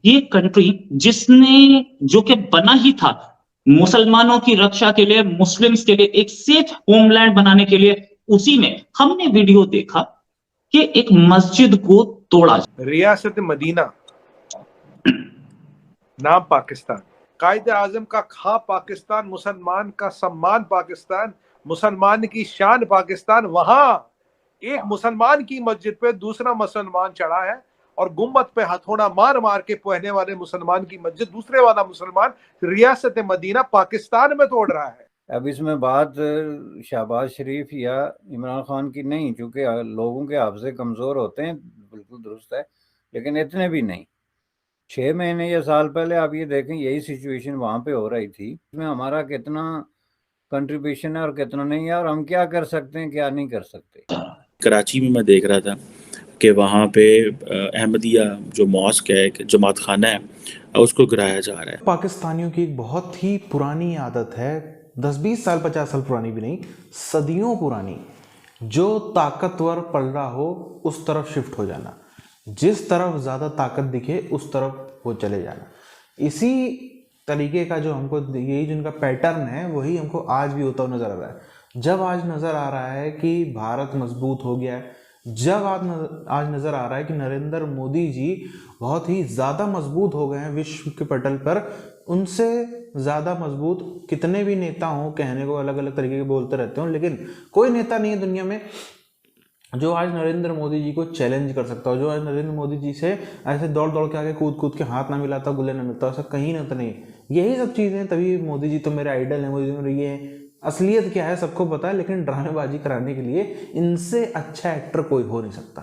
ये कंट्री जिसने जो कि बना ही था मुसलमानों की रक्षा के लिए, मुस्लिम्स के लिए एक सेफ होमलैंड बनाने के लिए, उसी में हमने वीडियो देखा कि एक मस्जिद को तोड़ा। रियासत मदीना नाम पाकिस्तान, कायदे आजम का खां पाकिस्तान, मुसलमान का सम्मान पाकिस्तान, मुसलमान की शान पाकिस्तान। वहां एक मुसलमान की मस्जिद पे दूसरा मुसलमान चढ़ा है और गुम्बद पे हथौड़ा मार मार के पहने वाले मुसलमान की मस्जिद दूसरे वाला मुसलमान रियासत मदीना पाकिस्तान में तोड़ रहा है। अब इसमें बात शहबाज शरीफ या इमरान खान की नहीं, क्योंकि लोगों के हाफजे कमज़ोर होते हैं, बिल्कुल दुरुस्त है, लेकिन इतने भी नहीं। 6 महीने या साल पहले आप ये देखें, यही सिचुएशन वहाँ पे हो रही थी। इसमें हमारा कितना कंट्रीब्यूशन है और कितना नहीं है, और हम क्या कर सकते हैं क्या नहीं कर सकते। कराची में मैं देख रहा था कि वहाँ पे अहमदिया जो मॉस्क है, जमात खाना है, उसको गिराया जा रहा है। पाकिस्तानियों की एक बहुत ही पुरानी आदत है, 10-20 साल 50 साल पुरानी भी नहीं, सदियों पुरानी, जो ताकतवर पड़ रहा हो उस तरफ शिफ्ट हो जाना, जिस तरफ ज़्यादा ताकत दिखे उस तरफ वो चले जाना। इसी तरीके का जो हमको, यही जिनका पैटर्न है, वही हमको आज भी होता हुआ नज़र आ रहा है। जब आज नज़र आ रहा है कि भारत मजबूत हो गया है, जब आज नज़र आ रहा है कि नरेंद्र मोदी जी बहुत ही ज़्यादा मजबूत हो गए हैं विश्व के पटल पर, उनसे ज़्यादा मजबूत कितने भी नेता हों, कहने को अलग अलग तरीके के बोलते रहते हो, लेकिन कोई नेता नहीं है दुनिया में जो आज नरेंद्र मोदी जी को चैलेंज कर सकता हो, जो आज नरेंद्र मोदी जी से ऐसे दौड़ दौड़ के आगे कूद कूद के हाथ ना मिलाता, गुल्ले ना मिलता, ऐसा कहीं ना तो नहीं। यही सब चीज़ें, तभी मोदी जी तो मेरे आइडल हैं, मोदी जी मेरे ये हैं। असलियत क्या है सबको पता है, लेकिन ड्रामेबाजी कराने के लिए इनसे अच्छा एक्टर कोई हो नहीं सकता।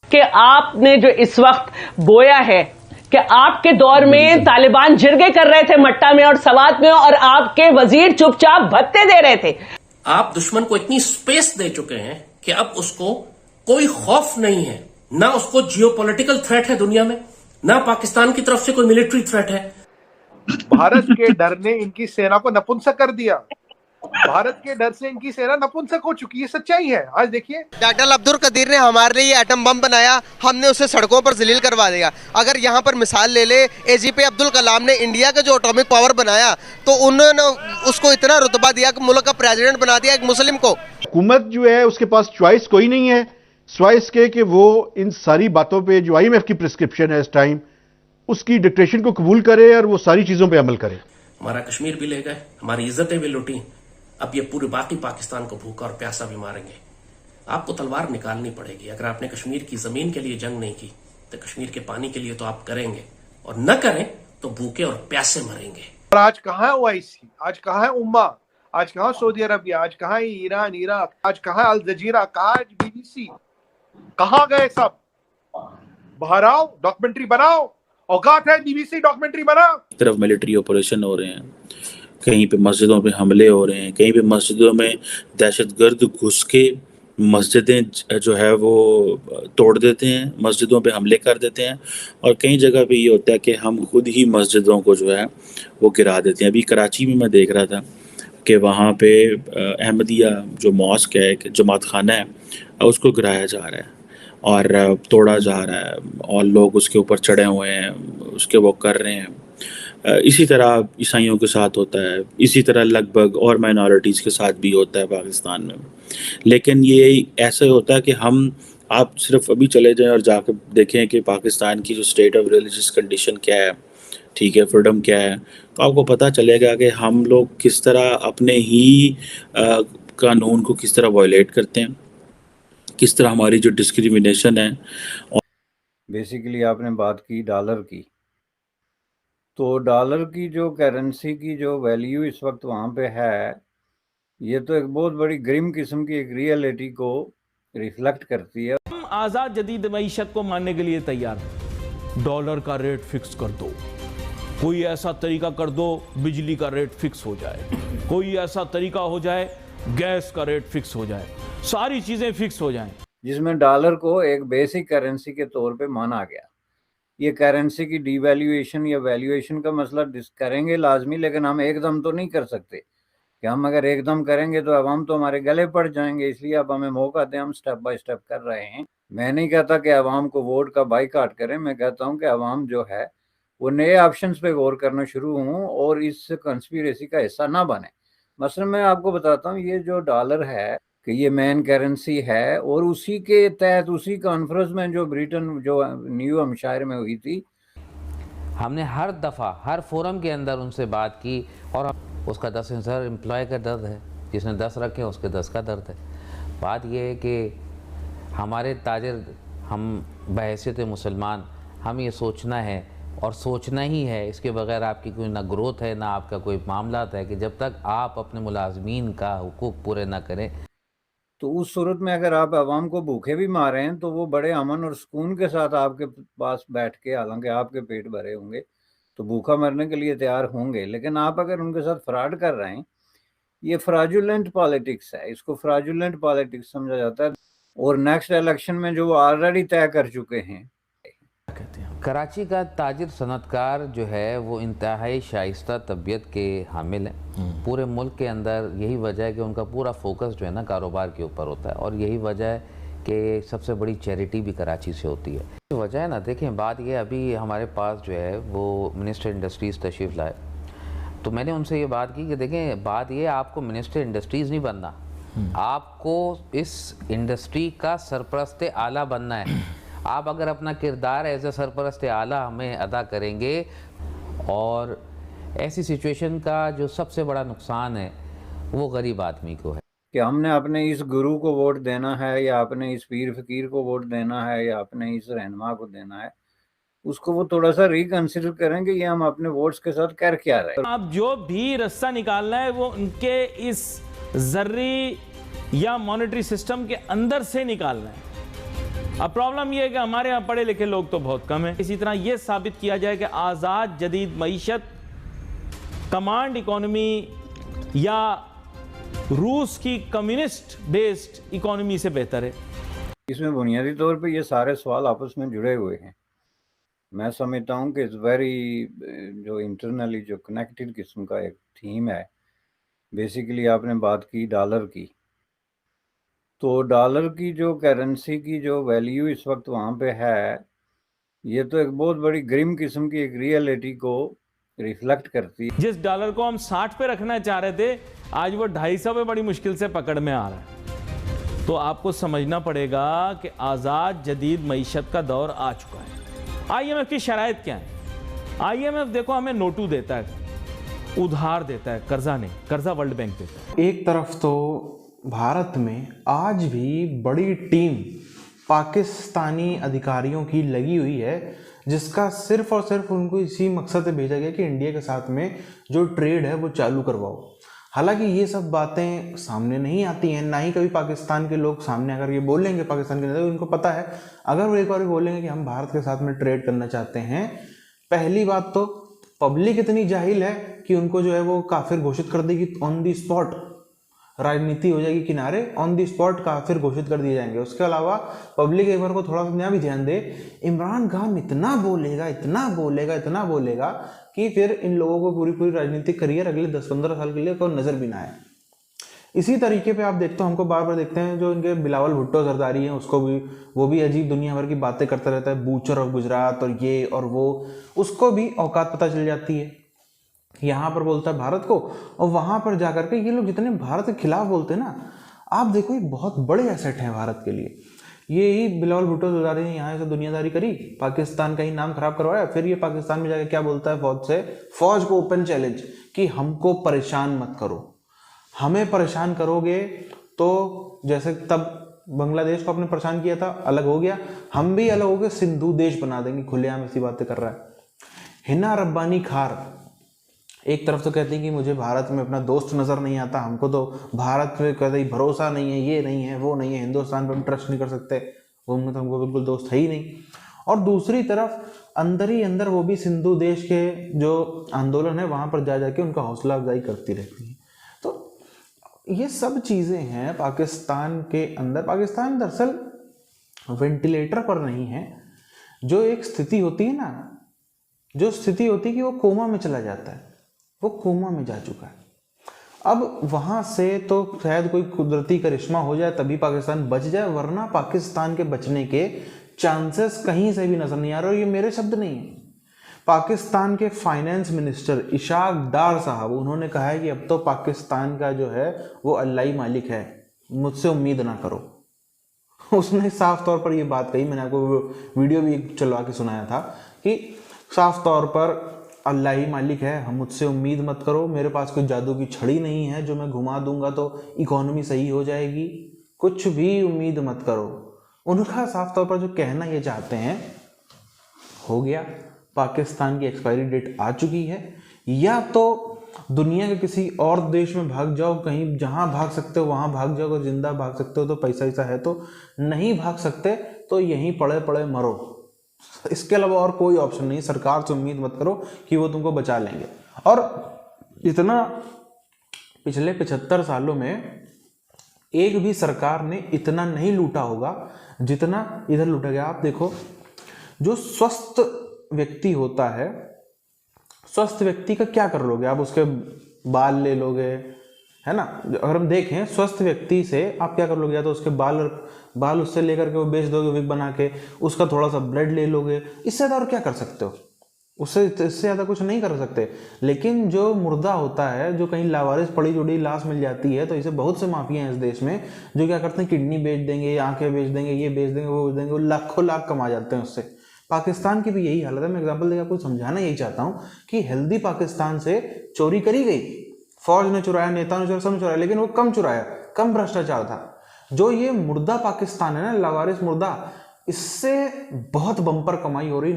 कि आपने जो इस वक्त बोया है कि आपके दौर में तालिबान जिरगे कर रहे थे मट्टा में और सवात में, और आपके वजीर चुपचाप भत्ते दे रहे थे। आप दुश्मन को इतनी स्पेस दे चुके हैं कि अब उसको कोई खौफ नहीं है, ना उसको जियोपॉलिटिकल थ्रेट है दुनिया में, ना पाकिस्तान की तरफ से कोई मिलिट्री थ्रेट है। भारत के डर ने इनकी सेना को नपुंसक कर दिया, भारत के डर से इनकी सेना नपुंसक हो चुकी है, सच्चाई है। आज देखिए, डॉक्टर अब्दुल कदीर ने हमारे लिए एटम बम बनाया, हमने उसे सड़कों पर जलील करवा दिया। अगर यहाँ पर मिसाल ले ले, एजीपी अब्दुल कलाम ने इंडिया का जो एटॉमिक पावर बनाया, तो उन्होंने उसको इतना रुतबा दिया कि मुल्क का प्रेसिडेंट बना दिया एक मुस्लिम को। हुकूमत जो है उसके पास चॉइस कोई नहीं है, चॉइस के कि वो इन सारी बातों पे जो IMF की प्रिस्क्रिप्शन है इस टाइम, उसकी डिक्टेशन को कबूल करे और वो सारी चीजों पे अमल करे। हमारा कश्मीर भी ले गए, हमारी इज्जतें भी लूटी, अब ये पूरे बाकी पाकिस्तान को भूखा और प्यासा भी मारेंगे। आपको तलवार निकालनी पड़ेगी। अगर आपने कश्मीर की जमीन के लिए जंग नहीं की, तो कश्मीर के पानी के लिए तो आप करेंगे, और न करें तो भूखे और प्यासे मरेंगे। और आज कहाँ है OIC, आज कहाँ है उम्मा, आज कहाँ सऊदी अरबिया, आज कहाँ है ईरान, इराक, आज कहाँ अल जजीरा, कहाँ है BBC, कहाँ गए सब? बाहर आओ, डॉक्यूमेंट्री बनाओ, औकात है BBC डॉक्यूमेंट्री बनाओ। तरफ मिलिट्री ऑपरेशन हो रहे हैं, कहीं पे मस्जिदों पे हमले हो रहे हैं, कहीं पे मस्जिदों में दहशतगर्द घुस के मस्जिदें जो है वो तोड़ देते हैं, मस्जिदों पे हमले कर देते हैं, और कई जगह पे ये होता है कि हम खुद ही मस्जिदों को जो है वो गिरा देते हैं। अभी कराची में मैं देख रहा था कि वहाँ पे अहमदिया जो मॉस्क है, जमात खाना है, उसको गिराया जा रहा है और तोड़ा जा रहा है, और लोग उसके ऊपर चढ़े हुए हैं, उसके वो कर रहे हैं। इसी तरह ईसाइयों के साथ होता है, इसी तरह लगभग और माइनॉरिटीज़ के साथ भी होता है पाकिस्तान में। लेकिन ये ऐसा होता है कि आप सिर्फ अभी चले जाएं और जाकर देखें कि पाकिस्तान की जो स्टेट ऑफ रिलीजियस कंडीशन क्या है, ठीक है, फ्रीडम क्या है, तो आपको पता चलेगा कि हम लोग किस तरह अपने ही कानून को किस तरह वायलेट करते हैं, किस तरह हमारी जो डिस्क्रिमिनेशन है। बेसिकली आपने बात की डॉलर की, तो डॉलर की जो करेंसी की जो वैल्यू इस वक्त वहाँ पे है, ये तो एक बहुत बड़ी ग्रिम किस्म की एक रियलिटी को रिफ्लेक्ट करती है। हम आज़ाद जदीद मईशत को मानने के लिए तैयार हैं। डॉलर का रेट फिक्स कर दो, कोई ऐसा तरीका कर दो बिजली का रेट फिक्स हो जाए, कोई ऐसा तरीका हो जाए गैस का रेट फिक्स हो जाए, सारी चीज़ें फिक्स हो जाएं, जिसमें डॉलर को एक बेसिक करेंसी के तौर पे माना गया। ये करेंसी की डिवैल्यूएशन या वैल्यूएशन का मसला करेंगे लाजमी, लेकिन हम एकदम तो नहीं कर सकते कि हम अगर एकदम करेंगे तो अवाम तो हमारे गले पड़ जाएंगे। इसलिए अब हमें मौका दें, हम स्टेप बाय स्टेप कर रहे हैं। मैं नहीं कहता कि अवाम को वोट का बाइकाट करें, मैं कहता हूं कि अवाम जो है वो नए ऑप्शंस पे गौर करना शुरू हों और इस कंस्पिरेसी का हिस्सा ना बने। मसलन मैं आपको बताता हूँ, ये जो डॉलर है कि ये मेन करेंसी है, और उसी के तहत उसी कॉन्फ्रेंस में जो ब्रिटेन जो न्यू हैम्पशायर में हुई थी, हमने हर दफ़ा हर फोरम के अंदर उनसे बात की, और उसका 10,000 एम्प्लॉय का दर्द है, जिसने 10 रखे उसके 10 का दर्द है। बात यह है कि हमारे ताजिर, हम बहैसियत मुसलमान, हम ये सोचना है और सोचना ही है, इसके बगैर आपकी कोई ना ग्रोथ है ना आपका कोई मामला है, कि जब तक आप अपने मुलाजमीन का हुकूक पूरे ना करें। तो उस सूरत में अगर आप आवाम को भूखे भी मारे हैं तो वो बड़े अमन और सुकून के साथ आपके पास बैठ के, हालांकि आपके पेट भरे होंगे तो भूखा मरने के लिए तैयार होंगे, लेकिन आप अगर उनके साथ फ्रॉड कर रहे हैं, ये फ्रॉडुलेंट पॉलिटिक्स है, इसको फ्रॉडुलेंट पॉलिटिक्स समझा जाता है। और नेक्स्ट इलेक्शन में जो वो ऑलरेडी तय कर चुके हैं। कराची का ताजिर सनतकार जो है वो इंतहाई शाइस्ता तबीयत के हामिल हैं। पूरे मुल्क के अंदर यही वजह है कि उनका पूरा फोकस जो है ना कारोबार के ऊपर होता है, और यही वजह है कि सबसे बड़ी चैरिटी भी कराची से होती है। वजह है ना, देखें बात ये, अभी हमारे पास जो है वो मिनिस्टर इंडस्ट्रीज़ तशरीफ़ लाए, तो मैंने उनसे ये बात की कि देखें बात ये, आपको मिनिस्टर इंडस्ट्रीज़ नहीं बनना, आपको इस इंडस्ट्री का सरपरस्त आला बनना है। आप अगर अपना किरदार एज ए सरपरस्त आला हमें अदा करेंगे, और ऐसी सिचुएशन का जो सबसे बड़ा नुकसान है वो गरीब आदमी को है कि हमने अपने इस गुरु को वोट देना है, या अपने इस पीर फकीर को वोट देना है, या अपने इस रहनुमा को देना है, उसको वो थोड़ा सा रिकंसिडर करें कि ये हम अपने वोट्स के साथ कर क्या रहे हैं। अब जो भी रास्ता निकालना है वो उनके इस जर्री या मॉनेटरी सिस्टम के अंदर से निकालना है। अब प्रॉब्लम यह है कि हमारे यहाँ पढ़े लिखे लोग तो बहुत कम हैं। इसी तरह यह साबित किया जाए कि आज़ाद जदीद मईशत कमांड इकोनॉमी या रूस की कम्युनिस्ट बेस्ड इकोनॉमी से बेहतर है। इसमें बुनियादी तौर पे ये सारे सवाल आपस में जुड़े हुए हैं। मैं समझता हूँ कि इट्स वेरी जो इंटरनली जो कनेक्टेड किस्म का एक थीम है। बेसिकली आपने बात की डॉलर की, तो डॉलर की जो करेंसी की जो वैल्यू इस वक्त वहाँ पे है, ये तो एक बहुत बड़ी ग्रिम किस्म की एक रियलिटी को रिफ्लेक्ट करती है। जिस डॉलर को हम 60 पे रखना चाह रहे थे, आज वो 250 पे बड़ी मुश्किल से पकड़ में आ रहा है। तो आपको समझना पड़ेगा कि आज़ाद जदीद मईशत का दौर आ चुका है। IMF की शराइत क्या है? IMF देखो हमें नोटू देता है, उधार देता है, कर्जा नहीं, कर्जा वर्ल्ड बैंक देता है। एक तरफ तो भारत में आज भी बड़ी टीम पाकिस्तानी अधिकारियों की लगी हुई है, जिसका सिर्फ और सिर्फ उनको इसी मकसद से भेजा गया कि इंडिया के साथ में जो ट्रेड है वो चालू करवाओ। हालांकि ये सब बातें सामने नहीं आती हैं, ना ही कभी पाकिस्तान के लोग सामने अगर ये बोलेंगे, पाकिस्तान के नेता, उनको पता है अगर वो एक बार बोलेंगे कि हम भारत के साथ में ट्रेड करना चाहते हैं, पहली बात तो पब्लिक इतनी जाहिल है कि उनको जो है वो काफिर घोषित कर देगी, ऑन दी स्पॉट राजनीति हो जाएगी किनारे, ऑन दी स्पॉट काफिर घोषित कर दिए जाएंगे। उसके अलावा पब्लिक एक बार को थोड़ा सा भी ध्यान दे, इमरान खान इतना बोलेगा, इतना बोलेगा, इतना बोलेगा कि फिर इन लोगों को पूरी पूरी राजनीतिक करियर अगले 10-15 साल के लिए कोई नजर भी ना आए। इसी तरीके पे आप देखते हो, हमको बार बार देखते हैं जो इनके बिलावल भुट्टो जरदारी हैं, उसको भी वो भी अजीब दुनिया भर की बातें करता रहता है, बूचर ऑफ गुजरात और ये और वो, उसको भी औकात पता चल जाती है। यहाँ पर बोलता है भारत को, और वहां पर जाकर के ये लोग जितने भारत के खिलाफ बोलते हैं ना, आप देखो ये बहुत बड़े एसेट है भारत के लिए। ये ही बिलावल भुट्टो जरदारी ने यहाँ से दुनियादारी करी, पाकिस्तान का ही नाम खराब करवाया, फिर ये पाकिस्तान में जाकर क्या बोलता है फौज से, फौज को ओपन चैलेंज कि हमको परेशान मत करो, हमें परेशान करोगे तो जैसे तब बांग्लादेश को आपने परेशान किया था, अलग हो गया, हम भी अलग हो गए, सिंधु देश बना देंगे, खुलेआम ऐसी बातें कर रहा है। हिना रब्बानी खार एक तरफ तो कहती है कि मुझे भारत में अपना दोस्त नजर नहीं आता, हमको तो भारत में कभी भरोसा नहीं है, ये नहीं है, वो नहीं है, हिंदुस्तान पर हम ट्रस्ट नहीं कर सकते, वो तो हमको बिल्कुल दोस्त है ही नहीं। और दूसरी तरफ अंदर ही अंदर वो भी सिंधु देश के जो आंदोलन है वहां पर जा जाके उनका हौसला अफजाई करती रहती है। तो ये सब चीजें हैं पाकिस्तान के अंदर। पाकिस्तान दरअसल वेंटिलेटर पर नहीं है, जो एक स्थिति होती है ना, जो स्थिति होती है कि वो कोमा में चला जाता है, वो कोमा में जा चुका है। अब वहां से तो शायद कोई कुदरती करिश्मा हो जाए तभी पाकिस्तान बच जाए, वरना पाकिस्तान के बचने के चांसेस कहीं से भी नजर नहीं आ रहे। और ये मेरे शब्द नहीं है, पाकिस्तान के फाइनेंस मिनिस्टर इशाक डार साहब, उन्होंने कहा है कि अब तो पाकिस्तान का जो है वो अल्लाह ही मालिक है, मुझसे उम्मीद ना करो। उसने साफ तौर पर ये बात कही, मैंने आपको वीडियो भी चलवा के सुनाया था कि साफ तौर पर अल्लाह ही मालिक है, हम मुझसे उम्मीद मत करो, मेरे पास कोई जादू की छड़ी नहीं है जो मैं घुमा दूंगा तो इकोनॉमी सही हो जाएगी, कुछ भी उम्मीद मत करो। उनका साफ तौर पर जो कहना ये चाहते हैं हो गया, पाकिस्तान की एक्सपायरी डेट आ चुकी है, या तो दुनिया के किसी और देश में भाग जाओ, कहीं जहां भाग सकते हो वहां भाग जाओ, अगर जिंदा भाग सकते हो तो पैसा ऐसा है, तो नहीं भाग सकते तो यहीं पड़े पड़े मरो, इसके अलावा और कोई ऑप्शन नहीं। सरकार से उम्मीद मत करो कि वो तुमको बचा लेंगे। और इतना पिछले 75 सालों में एक भी सरकार ने इतना नहीं लूटा होगा जितना इधर लूटा गया। आप देखो, जो स्वस्थ व्यक्ति होता है, स्वस्थ व्यक्ति का क्या कर लोगे आप, उसके बाल ले लोगे, है ना। अगर हम देखें स्वस्थ व्यक्ति से आप क्या कर लोगे, या तो उसके बाल उससे लेकर के वो बेच दोगे विग बना के, उसका थोड़ा सा ब्लड ले लोगे, इससे ज़्यादा और क्या कर सकते हो, इससे ज़्यादा कुछ नहीं कर सकते। लेकिन जो मुर्दा होता है, जो कहीं लावारिस पड़ी जुड़ी लाश मिल जाती है, तो इसे बहुत से माफिया हैं इस देश में जो क्या करते हैं, किडनी बेच देंगे, आंखें बेच देंगे, ये बेच देंगे, वो बेच देंगे, वो लाखों लाख कमा जाते हैं उससे। पाकिस्तान की भी यही हालत है। मैं एग्जांपल देकर आपको समझाना यही चाहता हूँ कि हेल्दी पाकिस्तान से चोरी करी गई, फौज ने चुराया, नेता ने चुराया, सब चुराया, लेकिन वो कम चुराया, कम भ्रष्टाचार था। जो ये मुर्दा पाकिस्तान है ना, लावारिस मुर्दा, इससे बहुत बम्पर कमाई हो रही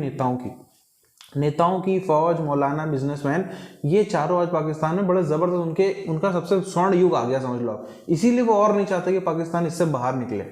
नेताओं की, फौज, मौलाना, बिजनेसमैन, ये चारों आज पाकिस्तान में बड़े जबरदस्त, उनका सबसे स्वर्ण युग आ गया समझ लो आप। इसीलिए वो और नहीं चाहते कि पाकिस्तान इससे बाहर निकले।